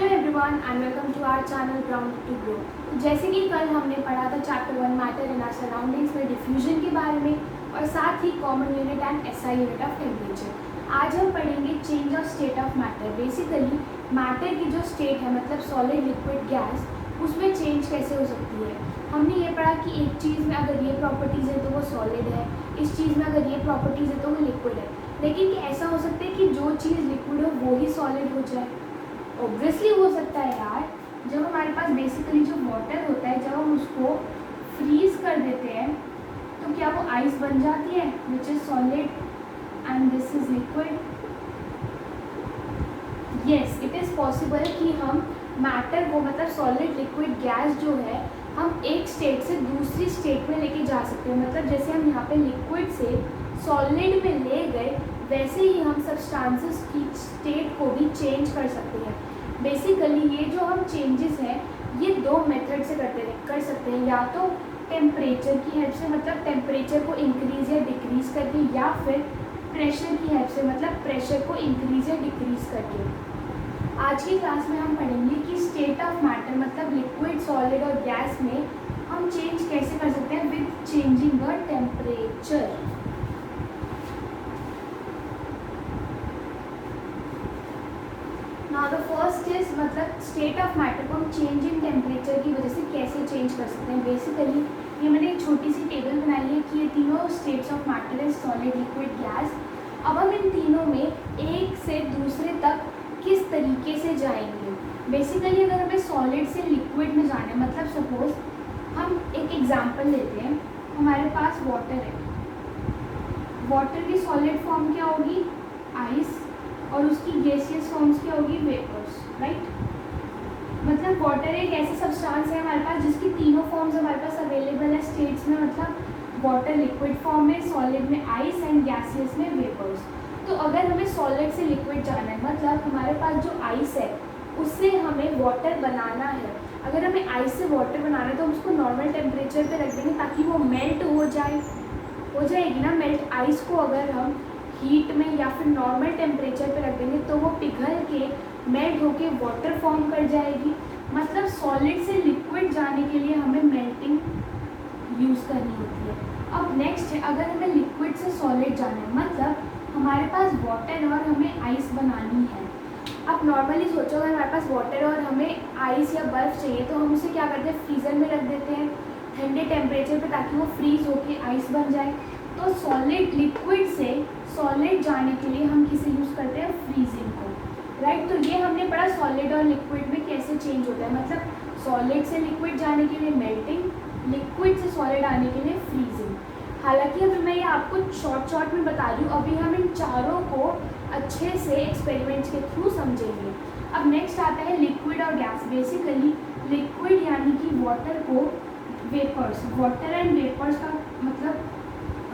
Everyone and welcome to our channel ground to grow. जैसे कि कल हमने पढ़ा था chapter 1 matter in our surroundings में डिफ्यूजन के बारे में और साथ ही common unit and SI unit of temperature. आज हम पढ़ेंगे change of state of matter. Basically matter की जो स्टेट है मतलब सॉलिड लिक्विड गैस, उसमें चेंज कैसे हो सकती है। हमने ये पढ़ा कि एक चीज़ में अगर ये प्रॉपर्टीज़ है तो वो सॉलिड है, इस चीज़ में अगर ये प्रॉपर्टीज़ है तो वो लिक्विड है। लेकिन क्या ऐसा हो सकता है कि जो चीज़ लिक्विड हो वो ही सॉलिड हो जाए? ऑब्वियसली हो सकता है यार। जब हमारे पास बेसिकली जो वाटर होता है, जब हम उसको फ्रीज कर देते हैं तो क्या वो आइस बन जाती है which is solid and this is liquid. Yes, it is possible कि हम मैटर को मतलब सॉलिड लिक्विड गैस जो है हम एक स्टेट से दूसरी स्टेट में लेके जा सकते हैं। मतलब जैसे हम यहाँ पे लिक्विड से सॉलिड में ले गए, वैसे ही हम सब्सटेंसेस की स्टेट को भी चेंज कर सकते हैं। बेसिकली ये जो हम चेंजेस हैं ये दो मेथड से कर सकते हैं, या तो टेम्परेचर की हेल्प से मतलब टेम्परेचर को इंक्रीज या डिक्रीज़ करके, या फिर प्रेशर की हेल्प से मतलब प्रेशर को इंक्रीज या डिक्रीज़ करके। आज की क्लास में हम पढ़ेंगे कि स्टेट ऑफ मैटर मतलब लिक्विड, सॉलिड और गैस में हम चेंज कैसे कर सकते हैं with changing the temperature. Now the first is मतलब स्टेट ऑफ मैटर को हम चेंज इन टेम्परेचर की वजह से कैसे चेंज कर सकते हैं। बेसिकली ये मैंने एक छोटी सी टेबल बनाई है कि ये तीनों स्टेट्स ऑफ मैटर है, सॉलिड, लिक्विड, गैस। अब हम इन तीनों में एक से दूसरे तक किस तरीके से जाएंगे। बेसिकली अगर हमें सॉलिड से लिक्विड में जाना है, मतलब सपोज हम एक एग्जांपल लेते हैं, हमारे पास वाटर है, वाटर की सॉलिड फॉर्म क्या होगी? आइस, और उसकी गैसियस फॉर्म्स क्या होगी? Vapours, right. मतलब वाटर एक ऐसी सब्सटेंस है हमारे पास जिसकी तीनों फॉर्म्स हमारे पास अवेलेबल है स्टेट्स में, मतलब वाटर लिक्विड फॉर्म में, सॉलिड में आइस एंड गैसियस में वेपर्स। तो अगर हमें सॉलिड से लिक्विड जाना है मतलब हमारे पास जो आइस है उससे हमें वाटर बनाना है। अगर हमें आइस से वाटर बनाना है तो हम उसको नॉर्मल टेम्परेचर पे रख देंगे ताकि वो मेल्ट हो जाएगी ना मेल्ट। आइस को अगर हम हीट में या फिर नॉर्मल टेम्परेचर पे रख देंगे तो वो पिघल के मेल्ट होके वाटर फॉर्म कर जाएगी। मतलब सॉलिड से लिक्विड जाने के लिए हमें मेल्टिंग यूज़ करनी होती है। अब नेक्स्ट है, अगर हमें लिक्विड से सॉलिड जाना है मतलब हमारे पास वाटर और हमें आइस बनानी है। अब नॉर्मली सोचो अगर हमारे पास वाटर और हमें आइस या बर्फ़ चाहिए तो हम उसे क्या करते हैं? फ्रीज़र में रख देते हैं ठंडे टेम्परेचर पे ताकि वो फ्रीज़ होके आइस बन जाए। तो सॉलिड लिक्विड से सॉलिड जाने के लिए हम किसे यूज़ करते हैं? फ्रीजिंग को, राइट। तो ये हमने पढ़ा सॉलिड और लिक्विड में कैसे चेंज होता है, मतलब सॉलिड से लिक्विड जाने के लिए मेल्टिंग, लिक्विड से सॉलिड आने के लिए फ्रीजिंग। हालांकि अभी मैं ये आपको शॉर्ट में बता रही हूँ, अभी हम इन चारों को अच्छे से एक्सपेरिमेंट्स के थ्रू समझेंगे। अब नेक्स्ट आता है लिक्विड और गैस। बेसिकली लिक्विड यानी कि वाटर को वेपर्स, वाटर एंड वेपर्स का मतलब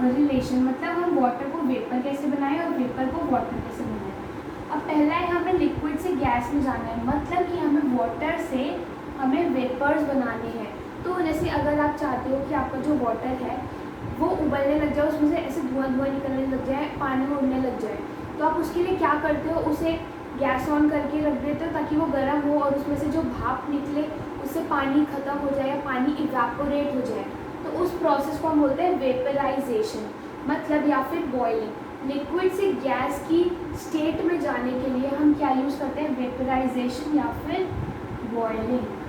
रिलेशन, मतलब हम वाटर को वेपर कैसे बनाएं और वेपर को वाटर कैसे बनाएं। अब पहला है हमें लिक्विड से गैस में जाना है, मतलब कि हमें वाटर से हमें वेपर्स बनाने हैं। तो जैसे अगर आप चाहते हो कि आपका जो वाटर है वो उबलने लग जाए, उसमें से ऐसे धुआं निकलने लग जाए, पानी में उड़ने लग जाए, तो आप उसके लिए क्या करते हो? उसे गैस ऑन करके रख देते हो ताकि वो गर्म हो और उसमें से जो भाप निकले उससे पानी ख़त्म हो जाए या पानी इवेपोरेट हो जाए। तो उस प्रोसेस को हम बोलते हैं वेपराइजेशन, मतलब या फिर बॉइलिंग। लिक्विड से गैस की स्टेट में जाने के लिए हम क्या यूज़ करते हैं? वेपराइजेशन या फिर बॉइलिंग।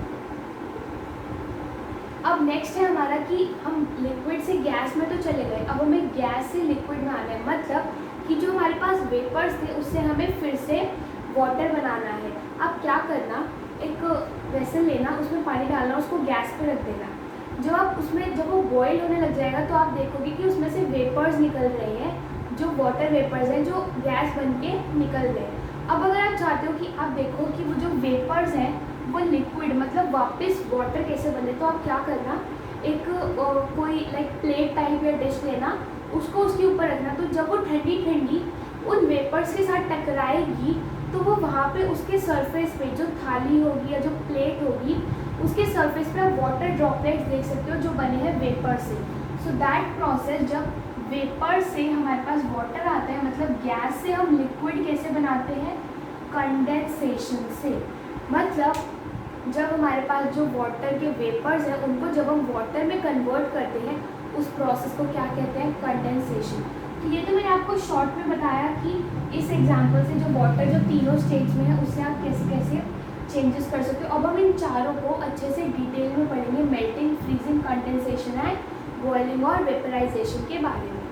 अब नेक्स्ट है हमारा कि हम लिक्विड से गैस में तो चले गए, अब हमें गैस से लिक्विड में आना है, मतलब कि जो हमारे पास वेपर्स थे उससे हमें फिर से वाटर बनाना है। अब क्या करना? एक वेसल लेना, उसमें पानी डालना, उसको गैस पे रख देना। जब वो बॉयल होने लग जाएगा तो आप देखोगे कि उसमें से वेपर्स निकल रहे हैं, जो वाटर वेपर्स हैं जो गैस बन के निकल रहे हैं। अब अगर आप चाहते हो कि आप देखो कि वो जो वेपर्स हैं वो लिक्विड मतलब वापस वाटर कैसे बने, तो आप क्या करना? एक कोई लाइक प्लेट टाइप या डिश लेना, उसको उसके ऊपर रखना। तो जब वो ठंडी उन वेपर्स के साथ टकराएगी तो वो वहाँ पे उसके सरफेस पे जो थाली होगी या जो प्लेट होगी उसके सरफेस पे आप वाटर ड्रॉपलेट्स देख सकते हो जो बने हैं वेपर से। सो दैट प्रोसेस, जब वेपर से हमारे पास वाटर आता है मतलब गैस से हम लिक्विड कैसे बनाते हैं? कंडेंसेशन से। मतलब जब हमारे पास जो वाटर के वेपर्स हैं उनको जब हम वाटर में कन्वर्ट करते हैं उस प्रोसेस को क्या कहते हैं, कंडेंसेशन। तो ये तो मैंने आपको शॉर्ट में बताया कि इस एग्जांपल से जो वाटर जो तीनों स्टेट्स में है उससे आप कैसे कैसे चेंजेस कर सकते हो। अब हम इन चारों को अच्छे से डिटेल में पढ़ेंगे, melting, freezing, condensation and boiling और वेपराइजेशन के बारे में।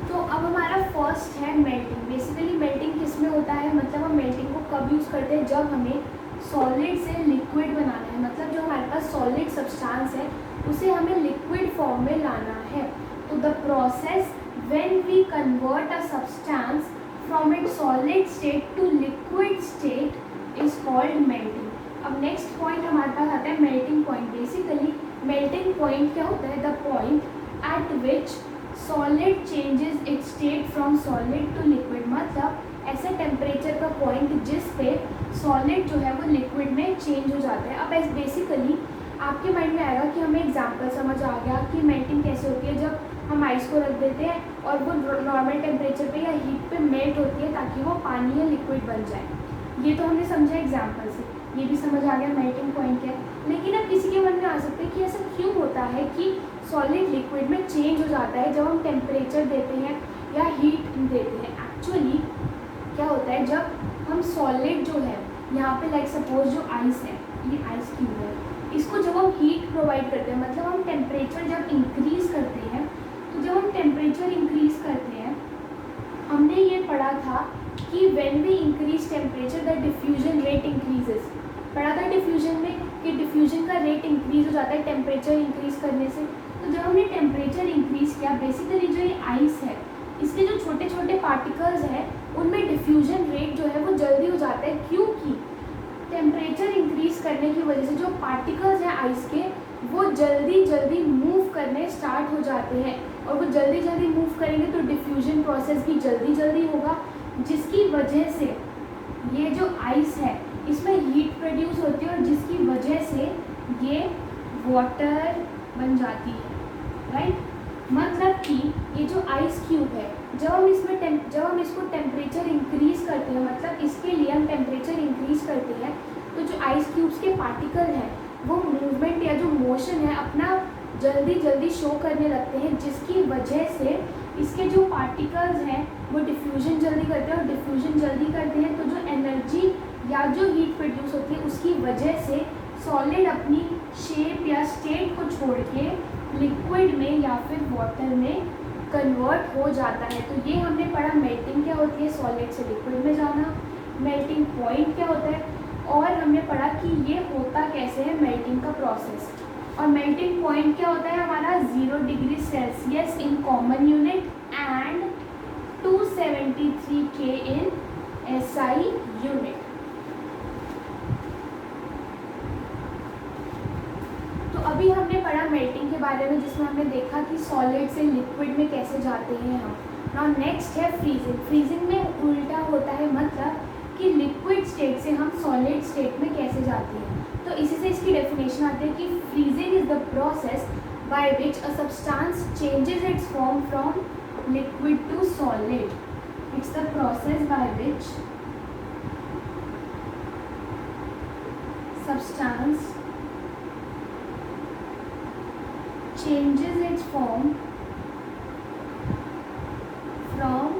तो अब हमारा फर्स्ट है मेल्टिंग। बेसिकली मेल्टिंग किस में होता है, मतलब हम मेल्टिंग को कब यूज़ करते हैं, जब हमें सॉलिड से लिक्विड बनाना है, मतलब जो हमारे पास सॉलिड सब्सटेंस है उसे हमें लिक्विड फॉर्म में लाना है। तो the process when we convert a substance from its solid state to liquid state is called melting. अब नेक्स्ट पॉइंट हमारे पास आता है melting point. Basically melting point क्या होता है, the point at which solid changes its state from solid to liquid, मतलब ऐसे टेम्परेचर का पॉइंट जिस पे सॉलिड जो है वो लिक्विड में चेंज हो जाता है। अब बेसिकली आपके माइंड में आएगा कि हमें एग्जांपल समझ आ गया कि मेल्टिंग कैसे होती है, जब हम आइस को रख देते हैं और वो नॉर्मल टेम्परेचर पे या हीट पे मेल्ट होती है ताकि वो पानी या लिक्विड बन जाए। ये तो हमने समझा एग्जांपल से, ये भी समझ आ गया मेल्टिंग पॉइंट क्या है। लेकिन अब किसी के मन में आ सकता है कि ऐसा क्यों होता है कि सॉलिड लिक्विड में चेंज हो जाता है जब हम टेम्परेचर देते हैं या हीट देते हैं। एक्चुअली क्या होता है, जब हम सॉलिड जो है यहाँ पे लाइक सपोज जो आइस है, ये आइस क्यूब है, इसको जब हम हीट प्रोवाइड करते हैं, मतलब हम टेम्परेचर जब इंक्रीज़ करते हैं, तो जब हम टेम्परेचर इंक्रीज़ करते हैं, हमने ये पढ़ा था कि when we increase temperature the diffusion rate increases. पढ़ा था डिफ्यूजन में कि डिफ्यूजन का रेट इंक्रीज हो जाता है टेम्परेचर इंक्रीज करने से। तो जब हमने टेम्परेचर इंक्रीज किया, बेसिकली जो ये आइस है इसके जो छोटे छोटे पार्टिकल्स हैं उनमें डिफ्यूजन रेट जो है वो जल्दी हो जाता है, क्योंकि टेम्परेचर इंक्रीज करने की वजह से जो पार्टिकल्स हैं आइस के वो जल्दी जल्दी मूव करने स्टार्ट हो जाते हैं, और वो जल्दी जल्दी मूव करेंगे तो डिफ्यूजन प्रोसेस भी जल्दी जल्दी होगा, जिसकी वजह से ये जो आइस है इसमें हीट प्रोड्यूस होती है और जिसकी वजह से ये वाटर बन जाती है, राइट। मतलब कि ये जो आइस क्यूब है, जब हम इसको टेम्परेचर इंक्रीज करते हैं, मतलब इसके लिए हम टेम्परेचर इंक्रीज करते हैं, तो जो आइस क्यूब्स के पार्टिकल हैं वो मूवमेंट या जो मोशन है अपना जल्दी जल्दी शो करने लगते हैं, जिसकी वजह से इसके जो पार्टिकल्स हैं वो डिफ्यूजन जल्दी करते हैं, और डिफ्यूजन जल्दी करते हैं तो जो एनर्जी या जो हीट प्रोड्यूस होती है उसकी वजह से सॉलिड अपनी शेप या स्टेट को छोड़ के लिक्विड में या फिर वाटर में कन्वर्ट हो जाता है। तो ये हमने पढ़ा मेल्टिंग क्या होती है, सॉलिड से लिक्विड में जाना, मेल्टिंग पॉइंट क्या होता है, और हमने पढ़ा कि ये होता कैसे है मेल्टिंग का प्रोसेस। और मेल्टिंग पॉइंट क्या होता है हमारा 0 degree Celsius in common unit and 273 K in SI unit. तो अभी हमने पढ़ा मेल्टिंग के बारे में, जिसमें हमने देखा कि सॉलिड से लिक्विड में कैसे जाते हैं हम। नाउ नेक्स्ट है फ्रीजिंग। फ्रीजिंग में उल्टा होता है, मतलब कि लिक्विड स्टेट से हम सॉलिड स्टेट में कैसे जाते हैं। तो इसी से इसकी डेफिनेशन आती है कि freezing is the process by which a substance changes its form from liquid to solid. It's the process by which substance changes its form from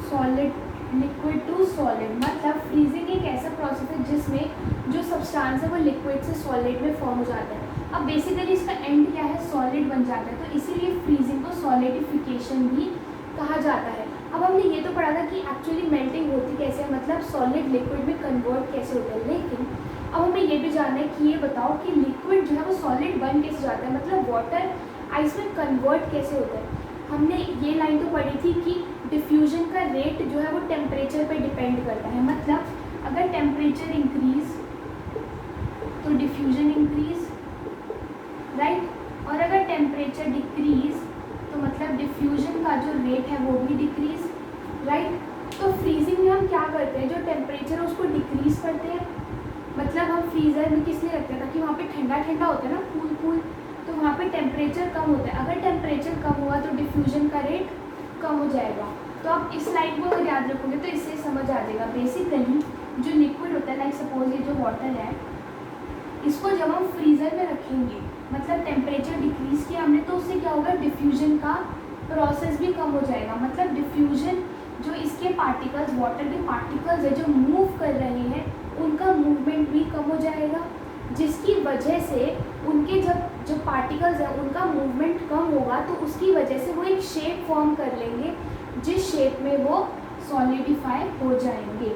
solid liquid to solid। मतलब फ्रीजिंग एक ऐसा process है जिसमें जो substance है वो liquid से solid में फॉर्म हो जाता है। अब बेसिकली इसका एंड क्या है, सॉलिड बन जाता है, तो इसीलिए फ्रीजिंग को सॉलिडिफिकेशन भी कहा जाता है। अब हमने ये तो पढ़ा था कि एक्चुअली मेल्टिंग होती कैसे है, मतलब सॉलिड लिक्विड में कन्वर्ट कैसे होता है। लेकिन अब हमें ये भी जानना है कि ये बताओ कि लिक्विड जो है वो सॉलिड बन कैसे जाता है, मतलब वाटर आइस में कन्वर्ट कैसे होता है। हमने ये लाइन तो पढ़ी थी कि डिफ्यूजन का रेट जो है वो टेम्परेचर पे डिपेंड करता है, मतलब अगर टेम्परेचर इंक्रीज तो डिफ्यूजन इंक्रीज, राइट, और अगर टेम्परेचर डिक्रीज तो मतलब डिफ्यूजन का जो रेट है वो भी डिक्रीज, राइट। तो फ्रीजिंग में हम क्या करते हैं, जो टेम्परेचर है उसको डिक्रीज करते हैं, मतलब हम फ्रीज़र में किस लिए रखते हैं ताकि वहाँ पे ठंडा ठंडा होता है ना, कूल कूल, तो वहाँ पे टेम्परेचर कम होता है। अगर टेम्परेचर कम हुआ तो डिफ्यूजन का रेट कम हो जाएगा, तो आप इस लाइन को अगर याद रखोगे तो इससे समझ आ जाएगा। बेसिकली जो लिक्विड होता है, लाइक सपोज ये जो वाटर है, इसको जब हम फ्रीज़र में रखेंगे, मतलब टेम्परेचर डिक्रीज किया हमने, तो उससे क्या होगा, डिफ्यूजन का प्रोसेस भी कम हो जाएगा। मतलब डिफ्यूजन, जो इसके पार्टिकल्स, वाटर के पार्टिकल्स है जो मूव कर रहे हैं, उनका मूवमेंट भी कम हो जाएगा, जिसकी वजह से उनके जो पार्टिकल्स हैं उनका मूवमेंट कम होगा, तो उसकी वजह से वो एक शेप फॉर्म कर लेंगे, जिस शेप में वो सॉलिडिफाई हो जाएंगे।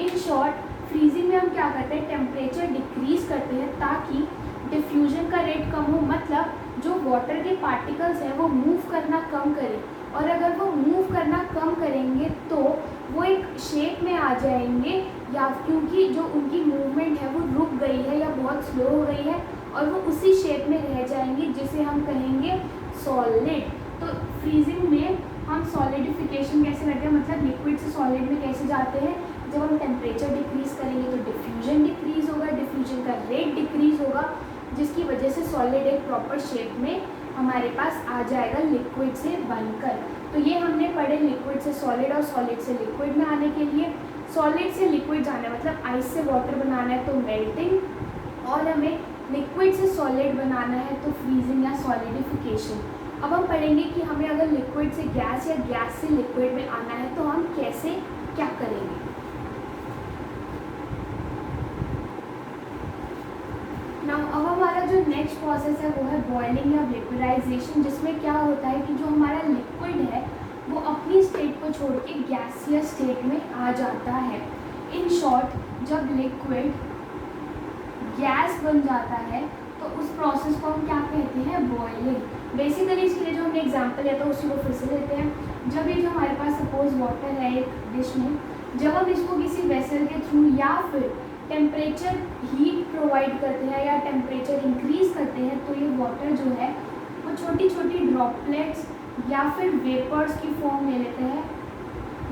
इन शॉर्ट, फ्रीजिंग में हम क्या करते हैं, टेम्परेचर डिक्रीज करते हैं ताकि डिफ्यूजन का रेट कम हो, मतलब जो वाटर के पार्टिकल्स हैं वो मूव करना कम करें, और अगर वो मूव करना कम करेंगे तो वो एक शेप में आ जाएंगे, या क्योंकि जो उनकी मूवमेंट है वो रुक गई है या बहुत स्लो हो गई है, और वो उसी शेप में रह जाएंगे, जिसे हम कहेंगे सॉलिड। तो फ्रीजिंग में हम सॉलिडिफिकेशन कैसे करते हैं, मतलब लिक्विड से सॉलिड में कैसे जाते हैं, जब हम टेम्परेचर डिक्रीज करेंगे तो डिफ्यूजन डिक्रीज होगा, डिफ्यूजन का रेट डिक्रीज होगा, जिसकी वजह से सॉलिड एक प्रॉपर शेप में हमारे पास आ जाएगा लिक्विड से बनकर। तो ये हमने पढ़े लिक्विड से सॉलिड और सॉलिड से लिक्विड में आने के लिए। सॉलिड से लिक्विड जाना है, मतलब आइस से वाटर बनाना है तो मेल्टिंग, और हमें लिक्विड से सॉलिड बनाना है तो फ्रीजिंग या सॉलिडिफिकेशन। अब हम पढ़ेंगे कि हमें अगर लिक्विड से गैस या गैस से लिक्विड में आना है तो हम कैसे क्या करेंगे। नाउ अब हमारा जो नेक्स्ट प्रोसेस है वो है बॉइलिंग या वेपराइजेशन, जिसमें क्या होता है कि जो हमारा लिक्विड है वो अपनी स्टेट को छोड़ के गैसियस स्टेट में आ जाता है। इन शॉर्ट, जब लिक्विड गैस बन जाता है तो उस प्रोसेस को हम क्या कहते हैं, बॉइलिंग। बेसिकली इसके लिए जो हमने एग्जांपल लिया था उसी को फिर से लेते हैं। जब ये जो हमारे पास सपोज वाटर है एक डिश में, जब हम इसको किसी वेसल के थ्रू या फिर टेम्परेचर हीट प्रोवाइड करते हैं या टेम्परेचर इंक्रीज करते हैं, तो ये वाटर जो है वो छोटी छोटी ड्रॉपलेट्स या फिर वेपर्स की फॉर्म ले लेते हैं,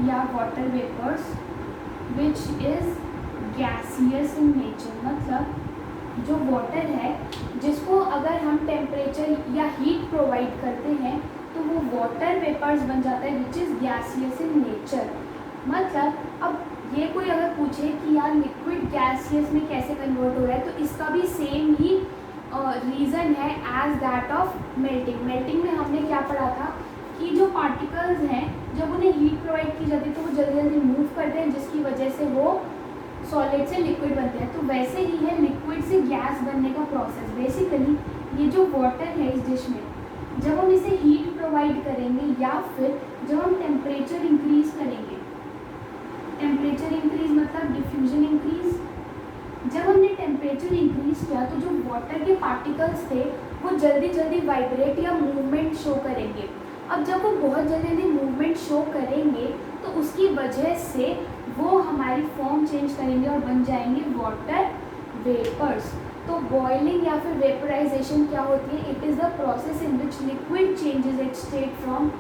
या water vapours which is gaseous in nature. मतलब जो वाटर है जिसको अगर हम टेम्परेचर या हीट प्रोवाइड करते हैं तो वो वाटर वेपर्स बन जाता है विच इज़ गैसियस इन नेचर। मतलब अब ये कोई अगर पूछे कि यार लिक्विड गैसियस में कैसे कन्वर्ट हो रहा है, तो इसका भी सेम ही रीज़न है as that of melting. Melting में हमने क्या पढ़ा था कि जो पार्टिकल्स हैं जब उन्हें हीट प्रोवाइड की जाती है तो वो जल्दी जल्दी मूव करते हैं, जिसकी वजह से वो सॉलिड से लिक्विड बनते हैं। तो वैसे ही है लिक्विड से गैस बनने का प्रोसेस। बेसिकली ये जो वाटर है इस डिश में, जब हम इसे हीट प्रोवाइड करेंगे या फिर जब हम टेम्परेचर इंक्रीज करेंगे, टेम्परेचर इंक्रीज मतलब डिफ्यूजन इंक्रीज, जब हमने टेम्परेचर इंक्रीज किया तो जो वाटर के पार्टिकल्स थे वो जल्दी जल्दी वाइब्रेट या मूवमेंट शो करेंगे। अब जब वो बहुत जल्दी मूवमेंट शो करेंगे तो उसकी वजह से वो हमारी फॉर्म चेंज करेंगे और बन जाएंगे वाटर वेपर्स। तो बॉइलिंग या फिर वेपराइजेशन क्या होती है, it is the process in which liquid changes its state from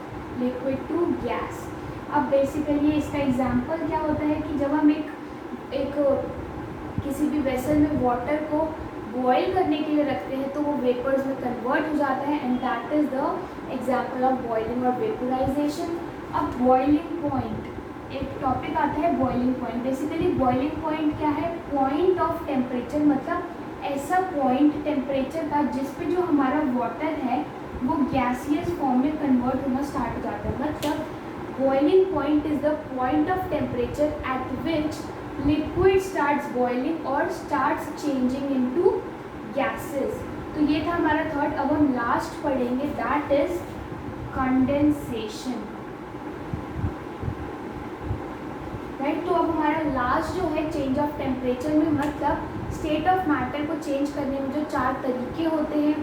liquid to gas. अब बेसिकली इसका एग्जांपल क्या होता है कि जब हम एक किसी भी वेसल में वाटर को बॉयल करने के लिए रखते हैं तो वो वेपर्स में कन्वर्ट हो जाता है, and that is the example of boiling और वेपराइजेशन। अब बॉइलिंग पॉइंट, एक टॉपिक आता है boiling point. Basically boiling point क्या है, पॉइंट ऑफ टेम्परेचर, मतलब ऐसा पॉइंट टेम्परेचर का जिस पे जो हमारा वाटर है वो गैसियस फॉर्म में कन्वर्ट होना स्टार्ट हो जाता है। मतलब boiling point is the point of temperature at which liquid starts boiling or starts changing into gases। तो ये था हमारा थर्ड। अब हम लास्ट पढ़ेंगे, दैट इज कंडेंसेशन, राइट। तो अब हमारा लास्ट जो है चेंज ऑफ टेम्परेचर में, मतलब स्टेट ऑफ मैटर को चेंज करने में जो 4 तरीके होते हैं,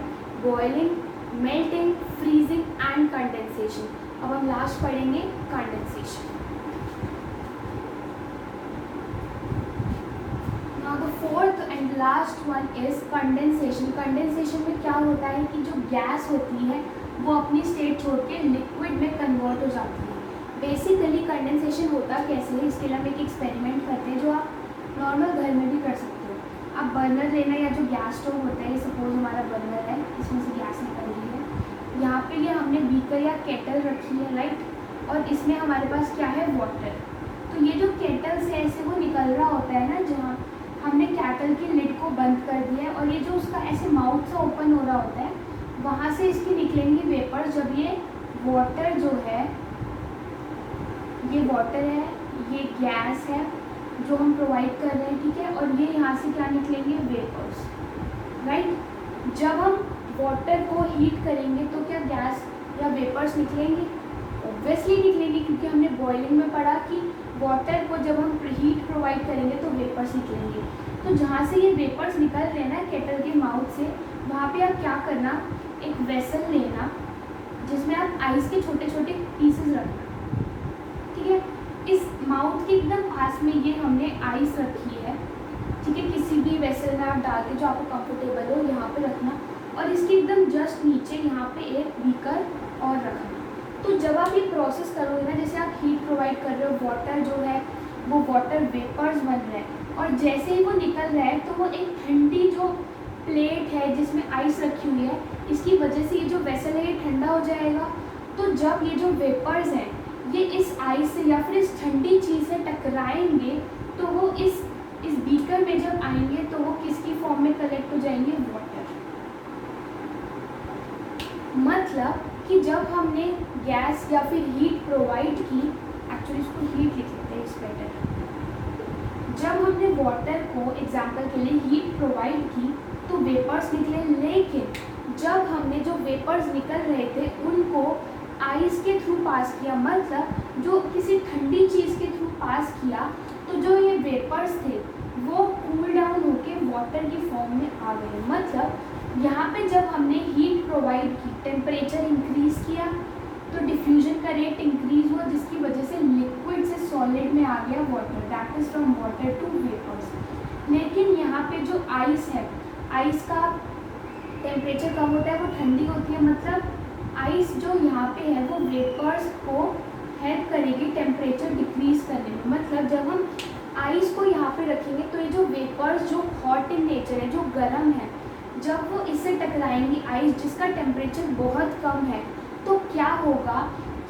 boiling, melting, freezing and condensation. अब हम लास्ट पढ़ेंगे condensation. Now the fourth and last one is condensation. Condensation में क्या होता है कि जो गैस होती है वो अपनी स्टेट छोड़ के लिक्विड में कन्वर्ट हो जाती है। बेसिकली कंडेंसेशन होता कैसे है, इसके लिए हम एक एक्सपेरिमेंट करते हैं जो आप नॉर्मल घर में भी कर सकते हो। आप बर्नर लेना, या जो गैस स्टोव होता है, सपोज हमारा बर्नर है, इसमें से गैस निकल रही है, यहाँ पे ये हमने बीकर या केटल रखी है, राइट। और इसमें हमारे पास क्या है, वाटर। तो ये जो केटल से ऐसे वो निकल रहा होता है ना, जहाँ हमने केटल की लिड को बंद कर दिया है और ये जो उसका ऐसे माउथ सा ओपन हो रहा होता है, वहाँ से इसकी निकलेंगी वेपर। जब ये वाटर जो है, ये वाटर है, ये गैस है जो हम प्रोवाइड कर रहे हैं, ठीक है, और ये यहाँ से क्या निकलेंगे, वेपर्स, राइट। जब हम वाटर को हीट करेंगे तो क्या गैस या वेपर्स निकलेंगे, ऑब्वियसली निकलेंगे, क्योंकि हमने बॉइलिंग में पढ़ा कि वाटर को जब हम हीट प्रोवाइड करेंगे तो वेपर्स निकलेंगे। तो जहाँ से ये वेपर्स निकल रहे हैं ना केटल के माउथ से, वहाँ पे आप क्या करना, एक वेसल लेना जिसमें आप आइस के छोटे छोटे पीसेस रखना, ठीक है। इस माउथ के एकदम पास में ये हमने आइस रखी है, ठीक है, किसी भी वेसल में आप डाल के जो आपको कंफर्टेबल हो यहाँ पे रखना, और इसके एकदम जस्ट नीचे यहाँ पे एक बीकर और रखना। तो जब आप ये प्रोसेस करोगे ना, जैसे आप हीट प्रोवाइड कर रहे हो, वाटर जो है वो वाटर वेपर्स बन रहे हैं, और जैसे ही वो निकल रहा है तो वो एक ठंडी जो प्लेट है जिसमें आइस रखी हुई है, इसकी वजह से ये जो वेसल है ये ठंडा हो जाएगा। तो जब ये जो वेपर्स हैं ये इस आइस से या फिर इस ठंडी चीज़ से टकराएंगे तो वो इस बीकर में जब आएंगे तो वो किसकी फॉर्म में कलेक्ट हो जाएंगे, वाटर। मतलब कि जब हमने गैस या फिर हीट प्रोवाइड की, एक्चुअली इसको हीट लिख लेते हैं, इस बेटर। जब हमने वाटर को एग्जाम्पल के लिए हीट प्रोवाइड की तो वेपर्स निकले, लेकिन जब हमने जो वेपर्स निकल रहे थे उनको आइस के थ्रू पास किया, मतलब जो किसी ठंडी चीज़ के थ्रू पास किया, तो जो ये वेपर्स थे वो कूल डाउन होके वाटर की फॉर्म में आ गए। मतलब यहाँ पे जब हमने हीट प्रोवाइड की, टेम्परेचर इंक्रीज किया तो डिफ्यूजन का रेट इंक्रीज हुआ, जिसकी वजह से लिक्विड से सॉलिड में आ गया water, that is from water to vapours. लेकिन यहाँ पे जो आइस है, आइस का टेम्परेचर कम होता है, वो ठंडी होती है, मतलब आइस जो यहाँ पे है वो वेपर्स को हेल्प करेगी टेम्परेचर डिक्रीज करने में। मतलब जब हम आइस को यहाँ पे रखेंगे तो ये जो वेपर्स जो हॉट इन नेचर है, जो गर्म है, जब वो इससे टकराएंगी आइस जिसका टेम्परेचर बहुत कम है, तो क्या होगा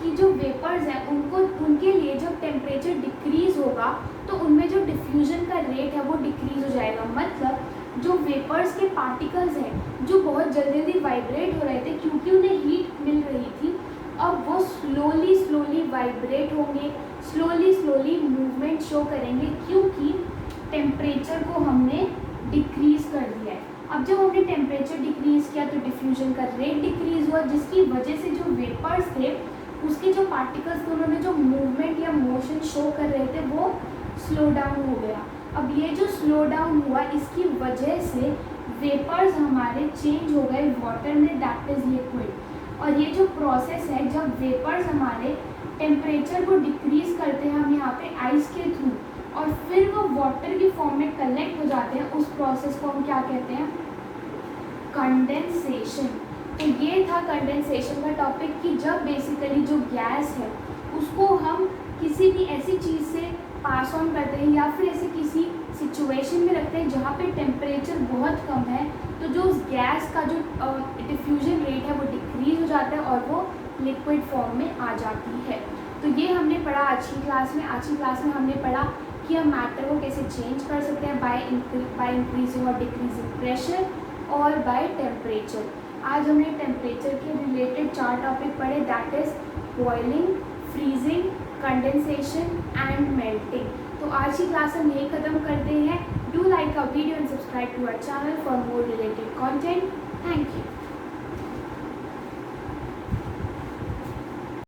कि जो वेपर्स हैं उनके लिए जब टेम्परेचर डिक्रीज होगा तो उनमें जो डिफ्यूजन का रेट है वो डिक्रीज हो जाएगा। मतलब जो वेपर्स के पार्टिकल्स हैं जो बहुत जल्दी जल्दी वाइब्रेट हो रहे थे क्योंकि उन्हें हीट मिल रही थी, अब वो स्लोली वाइब्रेट होंगे, स्लोली मूवमेंट शो करेंगे, क्योंकि टेम्परेचर को हमने डिक्रीज कर दिया है। अब जब हमने टेम्परेचर डिक्रीज किया तो डिफ्यूजन का रेट डिक्रीज हुआ, जिसकी वजह से जो वेपर्स थे उसके जो पार्टिकल्स थे उन्होंने जो मूवमेंट या मोशन शो कर रहे थे वो स्लो डाउन हो गया। अब ये जो स्लो डाउन हुआ इसकी वजह से वेपर्स हमारे चेंज हो गए वाटर में, दैट इज लिक्विड। और ये जो प्रोसेस है, जब वेपर्स हमारे टेम्परेचर को डिक्रीज करते हैं हम यहाँ पे आइस के थ्रू और फिर वो वाटर की फॉर्म में कलेक्ट हो जाते हैं, उस प्रोसेस को हम क्या कहते हैं, कंडेंसेशन। तो ये था कंडेंसेशन का टॉपिक कि जब बेसिकली जो गैस है उसको हम किसी भी ऐसी चीज़ से पास ऑन करते हैं या फिर ऐसे किसी सिचुएशन में रखते हैं जहाँ पे टेम्परेचर बहुत कम है, तो जो उस गैस का जो डिफ्यूजन रेट है वो डिक्रीज हो जाता है और वो लिक्विड फॉर्म में आ जाती है। तो ये हमने पढ़ा आज की क्लास में। आज की क्लास में हमने पढ़ा कि हम मैटर को कैसे चेंज कर सकते हैं बाय इंक्रीजिंग और डिक्रीजिंग प्रेशर और बाय टेम्परेचर। आज हमने टेम्परेचर के रिलेटेड 4 टॉपिक पढ़े, that is boiling, freezing, condensation and melting. तो आज की क्लास हम यही ख़त्म करते हैं। Do like a video and subscribe to our channel for more related content.